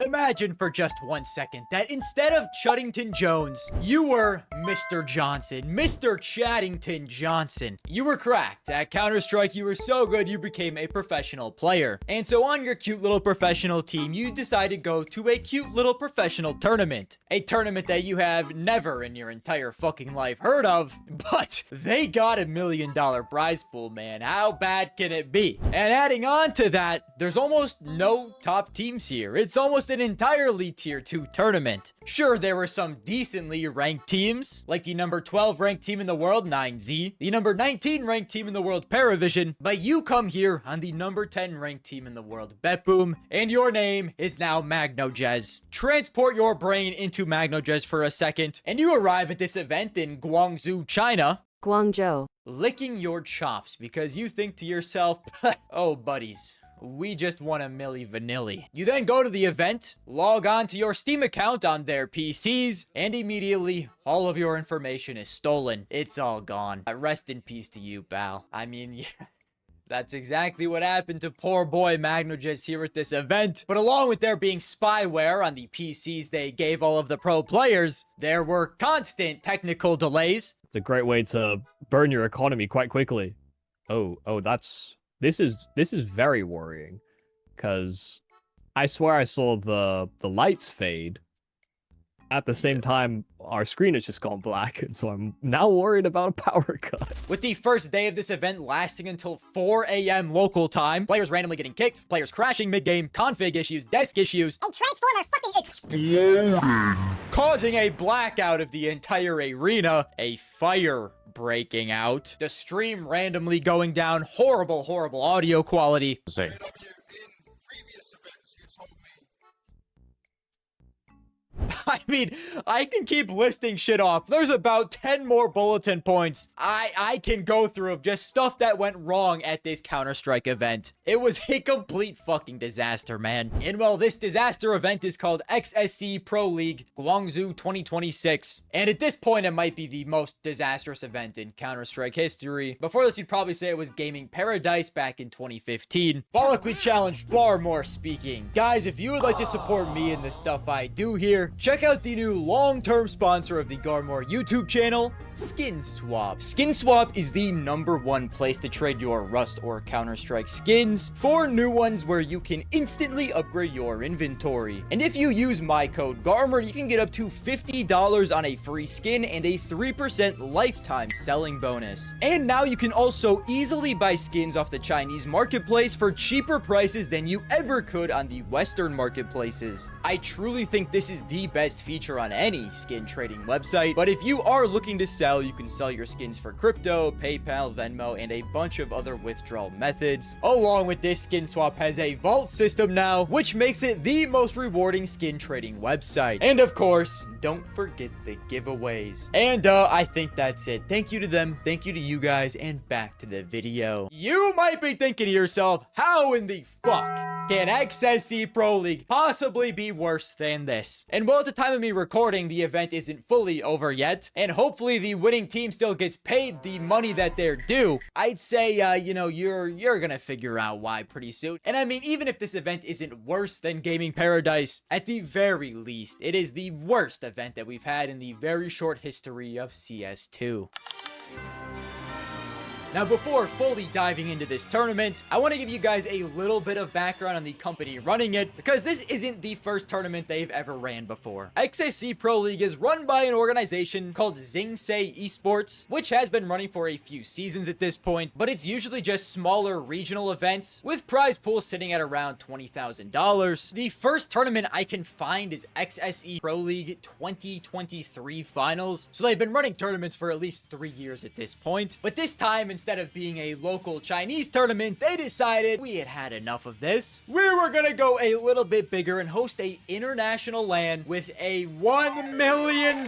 Imagine for just 1 second that instead of Chuddington Jones, you were Mr. Johnson, Mr. Chaddington Johnson. You were cracked. At Counter-Strike, you were so good you became a professional player. And so on your cute little professional team, you decide to go to a cute little professional tournament. A tournament that you have never in your entire fucking life heard of, but they got $1 million prize pool, man. How bad can it be? And adding on to that, there's almost no top teams here. It's almost an entirely tier 2 tournament. Sure, there were some decently ranked teams, like the number 12 ranked team in the world, 9Z, the number 19 ranked team in the world, Paravision, but you come here on the number 10 ranked team in the world, BetBoom, and your name is now MagnoJez. Transport your brain into MagnoJez for a second, and you arrive at this event in Guangzhou, China, Guangzhou, licking your chops because you think to yourself, oh buddies, we just won $1 milli vanilli. You then go to the event, log on to your Steam account on their PCs, and immediately all of your information is stolen. It's all gone. Rest in peace to you, pal. I mean, yeah. That's exactly what happened to poor boy MagnoJez here at this event. But along with there being spyware on the PCs they gave all of the pro players, there were constant technical delays. It's a great way to burn your economy quite quickly. This is very worrying, because I swear I saw the lights fade. At the same time, our screen has just gone black, and so I'm now worried about a power cut. With the first day of this event lasting until 4 a.m. local time, players randomly getting kicked, players crashing mid-game, config issues, desk issues, a transformer fucking exploding, causing a blackout of the entire arena, a fire breaking out, the stream randomly going down, horrible audio quality. Same. I mean, I can keep listing shit off. There's about 10 more bulletin points I can go through of just stuff that went wrong at this Counter-Strike event. It was a complete fucking disaster, man. And well, this disaster event is called XSE ProLeague Guangzhou 2026. And at this point, it might be the most disastrous event in Counter-Strike history. Before this, you'd probably say it was Gaming Paradise back in 2015. Follically challenged, Garmour speaking. Guys, if you would like to support me in the stuff I do here, check out the new long-term sponsor of the Garmour YouTube channel, SkinSwap. SkinSwap is the #1 place to trade your Rust or Counter-Strike skins for new ones where you can instantly upgrade your inventory. And if you use my code Garmour, you can get up to $50 on a free skin and a 3% lifetime selling bonus. And now you can also easily buy skins off the Chinese marketplace for cheaper prices than you ever could on the Western marketplaces. I truly think this is the best feature on any skin trading website, but if you are looking to sell, you can sell your skins for crypto, PayPal, Venmo, and a bunch of other withdrawal methods. Along with this, SkinSwap has a vault system now, which makes it the most rewarding skin trading website. And of course, don't forget the giveaways. And I think that's it. Thank you to them, thank you to you guys, and back to the video. You might be thinking to yourself, how in the fuck can XSE ProLeague possibly be worse than this? And well, at the time of me recording, the event isn't fully over yet, and hopefully the winning team still gets paid the money that they're due. I'd say, you know, you're gonna figure out why pretty soon. And I mean, even if this event isn't worse than Gaming Paradise, at the very least, it is the worst event that we've had in the very short history of CS2. Now, before fully diving into this tournament, I want to give you guys a little bit of background on the company running it, because this isn't the first tournament they've ever ran before. XSE ProLeague is run by an organization called XSE Esports, which has been running for a few seasons at this point, but it's usually just smaller regional events, with prize pools sitting at around $20,000. The first tournament I can find is XSE ProLeague 2023 Finals, so they've been running tournaments for at least 3 years at this point, but this time, instead of being a local Chinese tournament, they decided we had enough of this. We were gonna go a little bit bigger and host a international LAN with a $1 million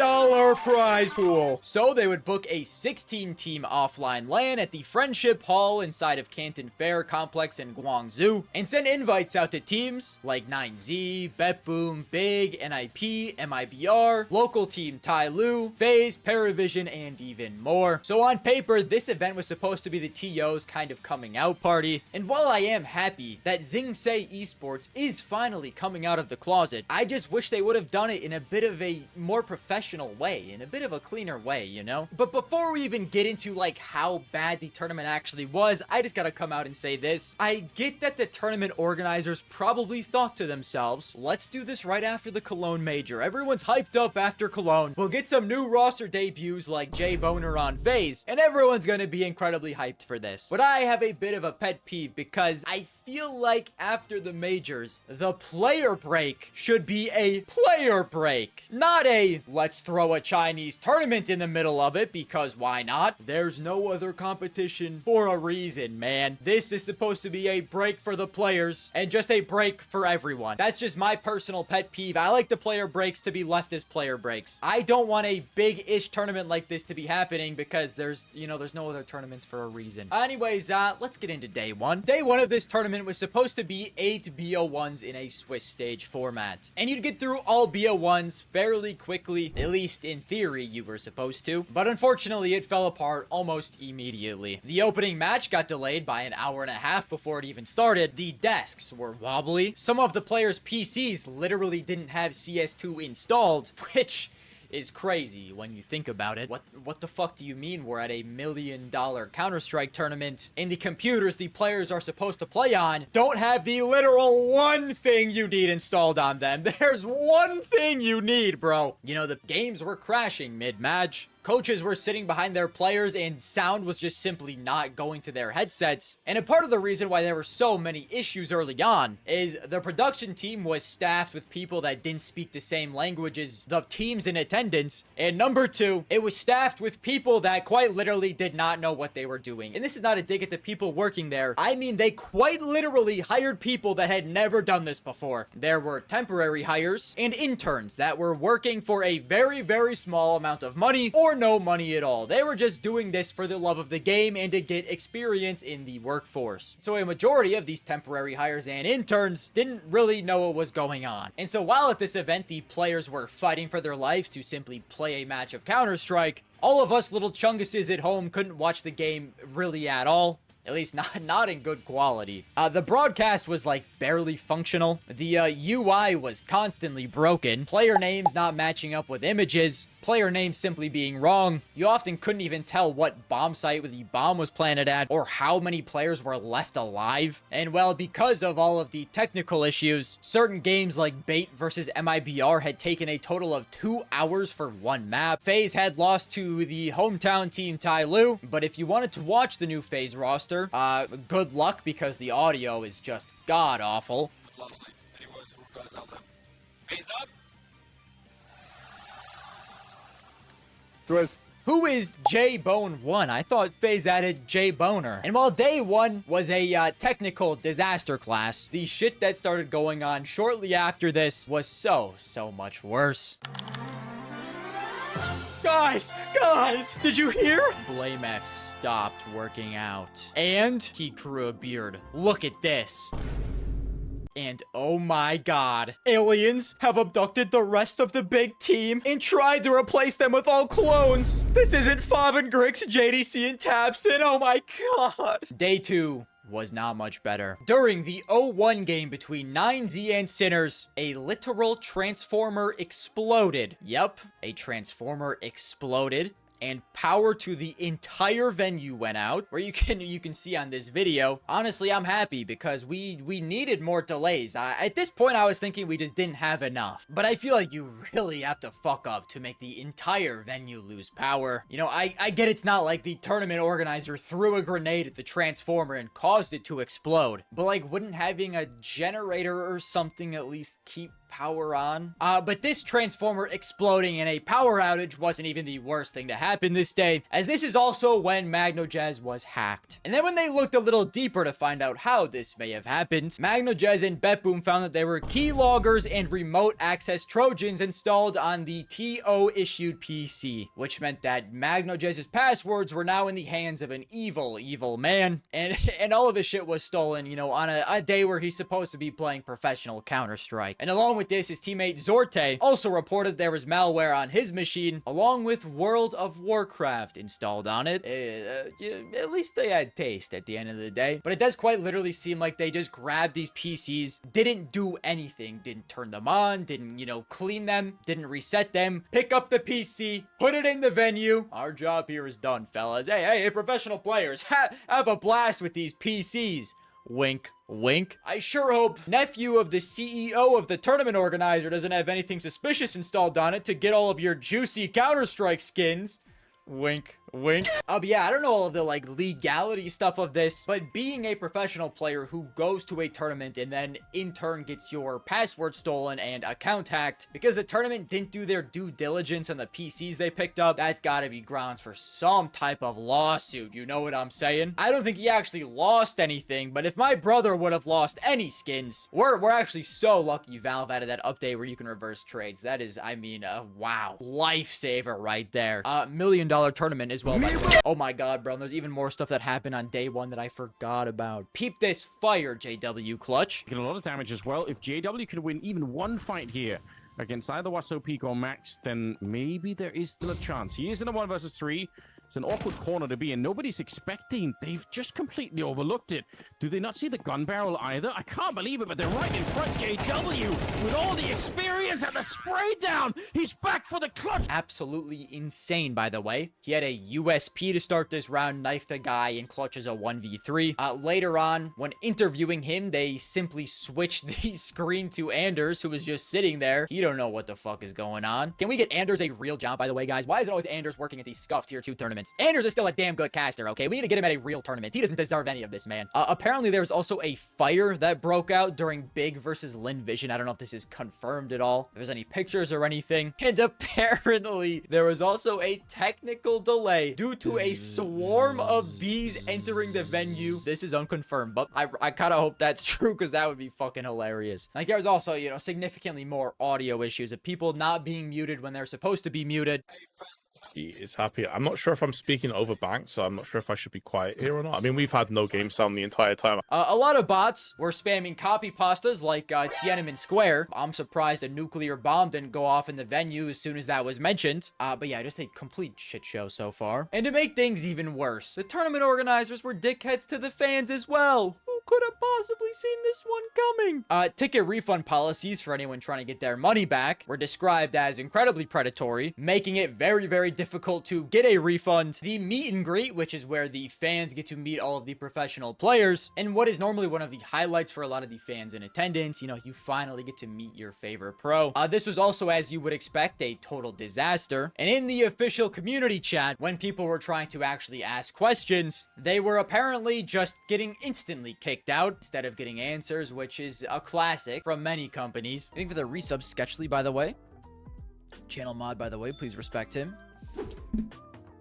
prize pool. So they would book a 16-team offline LAN at the Friendship Hall inside of Canton Fair Complex in Guangzhou, and send invites out to teams like 9Z, BetBoom, Big, NIP, MIBR, local team Tai Lu, FaZe, Paravision, and even more. So on paper, this event was supposed supposed to be the TO's kind of coming out party. And while I am happy that XSE Esports is finally coming out of the closet, I just wish they would have done it in a bit of a more professional way, in a bit of a cleaner way, you know? But before we even get into like how bad the tournament actually was, I just gotta come out and say this. I get that the tournament organizers probably thought to themselves, let's do this right after the Cologne Major. Everyone's hyped up after Cologne. We'll get some new roster debuts like Jay Boner on FaZe, and everyone's gonna be incredibly hyped for this. But I have a bit of a pet peeve because I feel like after the majors, the player break should be a player break, not a let's throw a Chinese tournament in the middle of it because why not? There's no other competition for a reason, man. This is supposed to be a break for the players and just a break for everyone. That's just my personal pet peeve. I like the player breaks to be left as player breaks. I don't want a big-ish tournament like this to be happening because there's no other tournaments for a reason. Anyways, let's get into day one. Day one of this tournament was supposed to be 8 BO1s in a Swiss stage format. And you'd get through all BO1s fairly quickly, at least in theory you were supposed to. But unfortunately, it fell apart almost immediately. The opening match got delayed by an hour and a half before it even started. The desks were wobbly. Some of the players' PCs literally didn't have CS2 installed, which is crazy when you think about it. What the fuck do you mean we're at a $1 million Counter-Strike tournament and the computers the players are supposed to play on don't have the literal one thing you need installed on them? There's one thing you need, bro. You know, the games were crashing mid-match. Coaches were sitting behind their players and sound was just simply not going to their headsets. And a part of the reason why there were so many issues early on is the production team was staffed with people that didn't speak the same language as the teams in attendance. And number two, it was staffed with people that quite literally did not know what they were doing. And this is not a dig at the people working there. I mean, they quite literally hired people that had never done this before. There were temporary hires and interns that were working for a very, very small amount of money or no money at all. They were just doing this for the love of the game and to get experience in the workforce. So a majority of these temporary hires and interns didn't really know what was going on. And so while at this event the players were fighting for their lives to simply play a match of Counter-Strike, all of us little chunguses at home couldn't watch the game really at all. At least not in good quality. The broadcast was like barely functional. The UI was constantly broken. Player names not matching up with images. Player names simply being wrong. You often couldn't even tell what bomb site the bomb was planted at or how many players were left alive. And well, because of all of the technical issues, certain games like Bait versus MIBR had taken a total of 2 hours for one map. FaZe had lost to the hometown team Tyloo, but if you wanted to watch the new FaZe roster, good luck because the audio is just god-awful. Who is J Bone 1? I thought FaZe added J Boner. And while day one was a technical disaster class, the shit that started going on shortly after this was so much worse. Guys, did you hear? Blame F stopped working out. And he grew a beard. Look at this. And oh my god, aliens have abducted the rest of the big team and tried to replace them with all clones. This isn't Fob and Grix, JDC, and Tapson. Oh my god. Day 2 was not much better. During the 0-1 game between 9Z and Sinners, a literal transformer exploded. Yep, a transformer exploded. And power to the entire venue went out, where you can see on this video. Honestly, I'm happy because we needed more delays. At this point, I was thinking we just didn't have enough. But I feel like you really have to fuck up to make the entire venue lose power. You know, I get it's not like the tournament organizer threw a grenade at the transformer and caused it to explode. But like, wouldn't having a generator or something at least keep power on? But this transformer exploding in a power outage wasn't even the worst thing to happen this day, as this is also when MagnoJazz was hacked. And then when they looked a little deeper to find out how this may have happened, MagnoJazz and BetBoom found that there were keyloggers and remote access Trojans installed on the TO-issued PC, which meant that MagnoJazz's passwords were now in the hands of an evil man, and all of this shit was stolen, you know, on a day where he's supposed to be playing professional Counter-Strike. And along with with this, his teammate Zorte also reported there was malware on his machine, along with World of Warcraft installed on it. At least they had taste at the end of the day. But it does quite literally seem like they just grabbed these PCs, didn't do anything, didn't turn them on, didn't, clean them, didn't reset them, pick up the PC, put it in the venue. Our job here is done, fellas. Hey, professional players, have a blast with these PCs. Wink, wink. I sure hope nephew of the CEO of the tournament organizer doesn't have anything suspicious installed on it to get all of your juicy Counter-Strike skins. Wink, wink. But yeah, I don't know all of the legality stuff of this, but being a professional player who goes to a tournament and then in turn gets your password stolen and account hacked because the tournament didn't do their due diligence on the PCs they picked up, that's gotta be grounds for some type of lawsuit. You know what I'm saying? I don't think he actually lost anything, but if my brother would have lost any skins, we're actually so lucky Valve added that update where you can reverse trades. That is, wow, lifesaver right there. $1 million tournament as well. Oh my god, bro. There's even more stuff that happened on day one that I forgot about. Peep this fire, JW Clutch. Get a lot of damage as well. If JW could win even one fight here against either Waso Peak or Max, then maybe there is still a chance. He is in a 1 versus 3. It's an awkward corner to be in. Nobody's expecting. They've just completely overlooked it. Do they not see the gun barrel either? I can't believe it, but they're right in front. JW with all the experience and the spray down. He's back for the clutch. Absolutely insane, by the way. He had a USP to start this round, knifed a guy in clutch as a 1v3. Later on, when interviewing him, they simply switched the screen to Anders, who was just sitting there. He don't know what the fuck is going on. Can we get Anders a real job, by the way, guys? Why is it always Anders working at these scuffed tier 2 tournaments? Anders is still a damn good caster, okay? We need to get him at a real tournament. He doesn't deserve any of this, man. Apparently, there's also a fire that broke out during Big versus Lin Vision. I don't know if this is confirmed at all. If there's any pictures or anything. And apparently, there was also a technical delay due to a swarm of bees entering the venue. This is unconfirmed, but I kind of hope that's true because that would be fucking hilarious. There was also, significantly more audio issues of people not being muted when they're supposed to be muted. He is happy. I'm not sure if I'm speaking over Bank, so I'm not sure if I should be quiet here or not. I mean, we've had no game sound the entire time. A lot of bots were spamming copy pastas like Tiananmen Square. I'm surprised a nuclear bomb didn't go off in the venue as soon as that was mentioned. But yeah, just a complete shit show so far. And to make things even worse, the tournament organizers were dickheads to the fans as well. Who could have possibly seen this one coming? Ticket refund policies for anyone trying to get their money back were described as incredibly predatory, making it very, very difficult to get a refund. The meet and greet, which is where the fans get to meet all of the professional players, and what is normally one of the highlights for a lot of the fans in attendance, you finally get to meet your favorite pro. This was also, as you would expect, a total disaster. And in the official community chat, when people were trying to actually ask questions, they were apparently just getting instantly kicked out instead of getting answers, which is a classic from many companies. I think for the resub Sketchly, by the way. Channel mod, by the way, please respect him.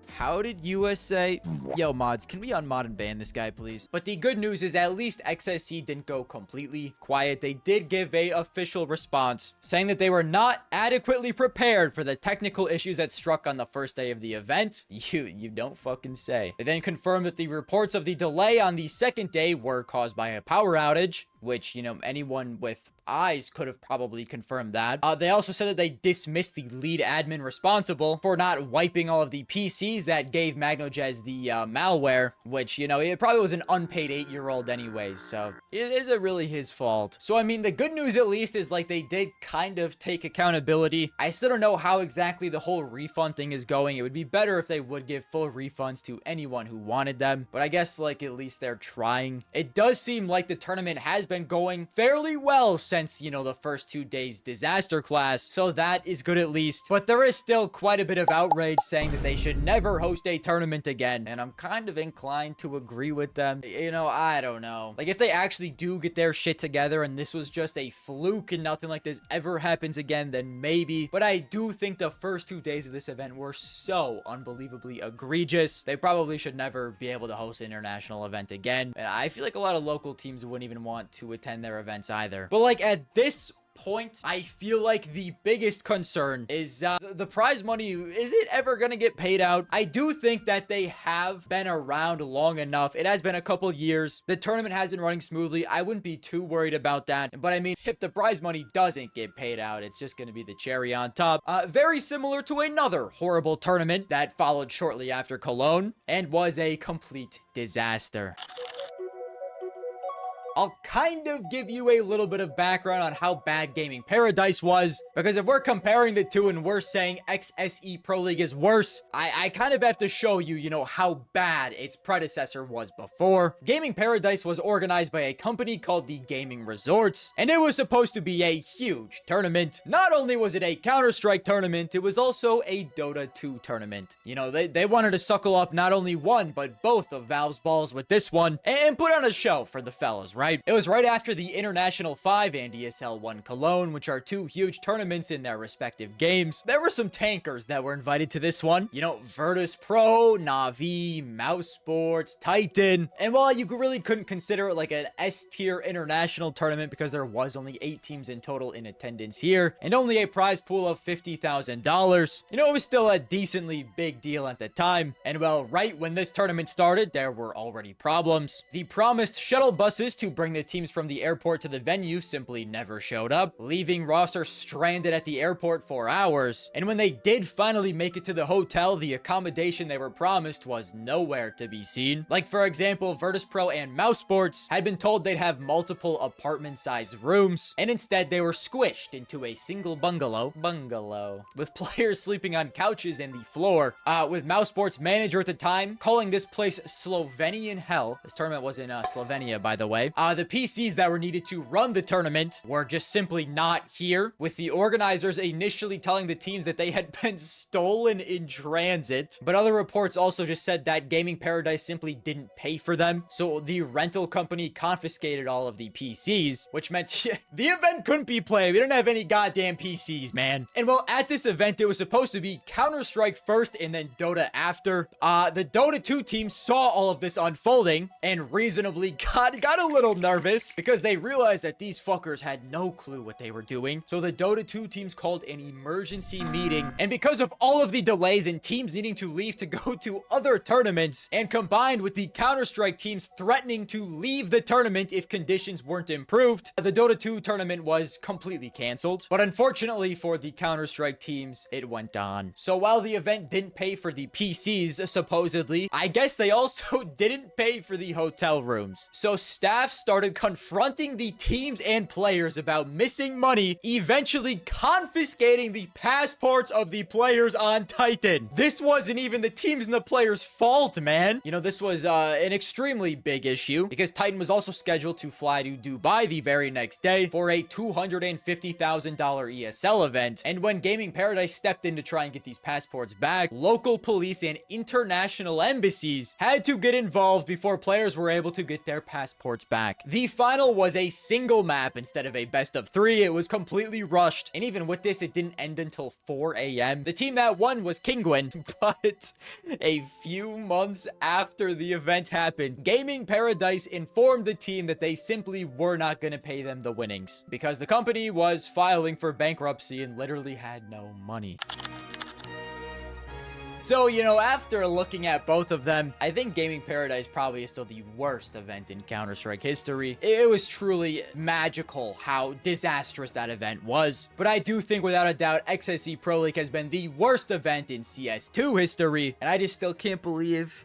How did USA... Yo, mods, can we unmod and ban this guy, please? But the good news is at least XSE didn't go completely quiet. They did give a official response saying that they were not adequately prepared for the technical issues that struck on the first day of the event. You don't fucking say. They then confirmed that the reports of the delay on the second day were caused by a power outage, which, anyone with eyes could have probably confirmed that. They also said that they dismissed the lead admin responsible for not wiping all of the PCs that gave MagnoJez the malware, which, it probably was an unpaid 8-year-old anyways, so it isn't really his fault. So, I mean, the good news at least is, they did kind of take accountability. I still don't know how exactly the whole refund thing is going. It would be better if they would give full refunds to anyone who wanted them, but I guess, at least they're trying. It does seem like the tournament has been going fairly well since, the first 2 days disaster class, so that is good at least. But there is still quite a bit of outrage saying that they should never host a tournament again, and I'm kind of inclined to agree with them. I don't know. If they actually do get their shit together and this was just a fluke and nothing like this ever happens again, then maybe. But I do think the first 2 days of this event were so unbelievably egregious. They probably should never be able to host an international event again, and I feel like a lot of local teams wouldn't even want to attend their events either. But at this point, I feel like the biggest concern is the prize money. Is it ever going to get paid out? I do think that they have been around long enough. It has been a couple years. The tournament has been running smoothly. I wouldn't be too worried about that. But I mean, if the prize money doesn't get paid out, it's just going to be the cherry on top. Very similar to another horrible tournament that followed shortly after Cologne and was a complete disaster. I'll kind of give you a little bit of background on how bad Gaming Paradise was, because if we're comparing the two and we're saying XSE Pro League is worse, I kind of have to show you, how bad its predecessor was before. Gaming Paradise was organized by a company called the Gaming Resorts, and it was supposed to be a huge tournament. Not only was it a Counter-Strike tournament, it was also a Dota 2 tournament. They wanted to suckle up not only one, but both of Valve's balls with this one, and put on a show for the fellas, right? It was right after the International 5 and ESL 1 Cologne, which are two huge tournaments in their respective games. There were some tankers that were invited to this one. Virtus Pro, Na'Vi, Mouse Sports, Titan. And while you really couldn't consider it like an S-tier international tournament because there was only 8 teams in total in attendance here, and only a prize pool of $50,000, it was still a decently big deal at the time. And well, right when this tournament started, there were already problems. The promised shuttle buses to bring the teams from the airport to the venue simply never showed up, leaving rosters stranded at the airport for hours. And when they did finally make it to the hotel, the accommodation they were promised was nowhere to be seen. Like, for example, Virtus Pro and Mouse Sports had been told they'd have multiple apartment-sized rooms, and instead they were squished into a single bungalow, with players sleeping on couches and the floor, with Mouse Sports' manager at the time calling this place Slovenian hell. This tournament was in Slovenia, by the way. The PCs that were needed to run the tournament were just simply not here, with the organizers initially telling the teams that they had been stolen in transit. But other reports also just said that Gaming Paradise simply didn't pay for them, so the rental company confiscated all of the PCs, which meant the event couldn't be played. We didn't have any goddamn PCs, man. And well, at this event, it was supposed to be Counter-Strike first and then Dota after. The Dota 2 team saw all of this unfolding and reasonably got a little nervous because they realized that these fuckers had no clue what they were doing. So the Dota 2 teams called an emergency meeting, and because of all of the delays and teams needing to leave to go to other tournaments, and combined with the Counter-Strike teams threatening to leave the tournament if conditions weren't improved, the Dota 2 tournament was completely canceled. But unfortunately for the Counter-Strike teams, it went on. So while the event didn't pay for the PCs, supposedly, I guess they also didn't pay for the hotel rooms. So staff started confronting the teams and players about missing money, eventually confiscating the passports of the players on Titan. This wasn't even the teams and the players' fault, man. This was an extremely big issue because Titan was also scheduled to fly to Dubai the very next day for a $250,000 ESL event. And when Gaming Paradise stepped in to try and get these passports back, local police and international embassies had to get involved before players were able to get their passports back. The final was a single map instead of a best of 3. It was completely rushed, and even with this, it didn't end until 4 a.m. The team that won was Kingwin, but a few months after the event happened, Gaming Paradise informed the team that they simply were not going to pay them the winnings because the company was filing for bankruptcy and literally had no money. So, after looking at both of them, I think Gaming Paradise probably is still the worst event in Counter-Strike history. It was truly magical how disastrous that event was. But I do think, without a doubt, XSE Pro League has been the worst event in CS2 history. And I just still can't believe,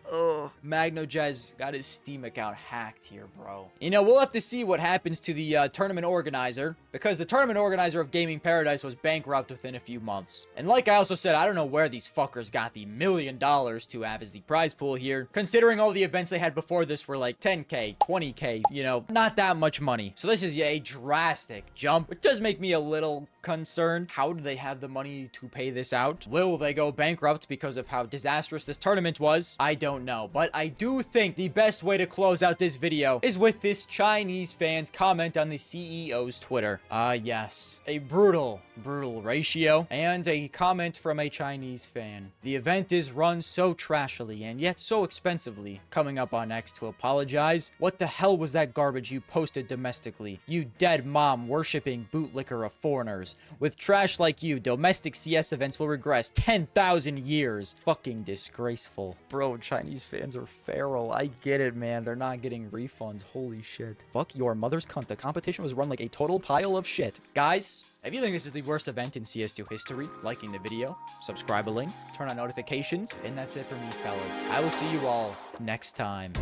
MagnoJez got his Steam account hacked here, bro. We'll have to see what happens to the tournament organizer, because the tournament organizer of Gaming Paradise was bankrupt within a few months. And like I also said, I don't know where these fuckers got the $1 million to have as the prize pool here, considering all the events they had before this were like 10k, 20k, not that much money. So this is a drastic jump. It does make me a little concerned. How do they have the money to pay this out? Will they go bankrupt because of how disastrous this tournament was? I don't know, but I do think the best way to close out this video is with this Chinese fan's comment on the CEO's Twitter. Yes, a brutal ratio, and a comment from a Chinese fan. The event is run so trashily and yet so expensively. Coming up on X to apologize. What the hell was that garbage you posted domestically? You dead mom worshipping bootlicker of foreigners. With trash like you, domestic CS events will regress 10,000 years. Fucking disgraceful. Bro, Chinese fans are feral. I get it, man. They're not getting refunds. Holy shit. Fuck your mother's cunt. The competition was run like a total pile of shit. Guys, if you think this is the worst event in CS2 history, liking the video, subscribing, turn on notifications, and that's it for me, fellas. I will see you all next time.